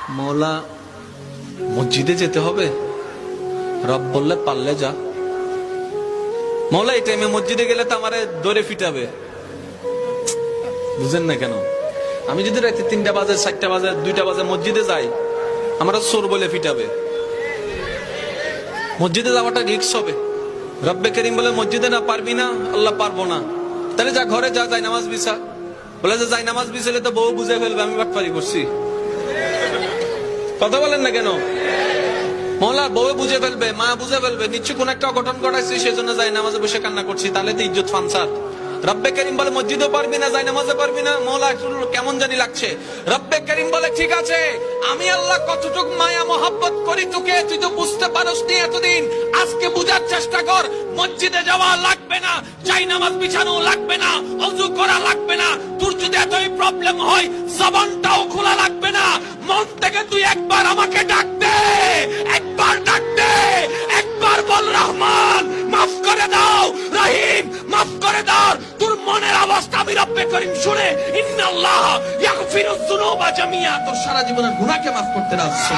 মৌলা মসজিদে যেতে হবে, রব বললে পারলে যা। মৌলা এই টাইমে মসজিদে গেলে তো আমারে দৌড়ে ফিটাবে। বুঝেন না কেন? আমি যদি রাতে 3টা বাজে, 4টা বাজে, 2টা বাজে মসজিদে যাই, আমরা চোর বলে ফিটাবে। মসজিদে যাওয়াটা রিস্ক হবে। রব্বে করিম বলে মসজিদে না পারবি না, আল্লাহ পারবো না, তাহলে যা ঘরে যা, যাই নামাজ বিছা। বলে যে যাই নামাজ বিছালে তো বউ বুঝে ফেলবে আমি বাটপারি করছি। কথা বলেন না কেন? মৌলা বউ বুঝে ফেলবে, মা বুঝে ফেলবে, নিশ্চয় কোন একটা অঘটন ঘটাইছি, সেজন্য যাই নামাজে বসে কান্না করছি, তাহলে তো ইজ্জত ফানসার। রব্বে করিম বলে মসজিদও পারবি না, যাই নামাজে পারবি না। মৌলা কেমন জানি লাগছে। রব্বে করিম বলে ঠিক আছে, আমি আল্লাহ কতটুক মায়া মোহাব্বত করি তোকে, তুই তো বুঝতে পারস নি এতদিন, আজকে বুঝার চেষ্টা কর। মসজিদে যাওয়া লাগবে না, যাই নামাজ বিছানো লাগবে না, ওযু করা লাগবে না। তোর যদি এতই প্রবলেম হয়, জবানটাও খোলা লাগবে না। মন থেকে তুই একবার আমাকে ডাক দে, একবার ডাক দে, একবার বল রহমান মাফ করে দাও, রহিম মাফ করে দাও। তোর মনের অবস্থা আমি রব্বে করিম শুনে, ইন্নাল্লাহ ইয়াগফিরুয যুনুবা জামিয়া, তোর সারা জীবনের গুনাহকে মাফ করতে রাজি।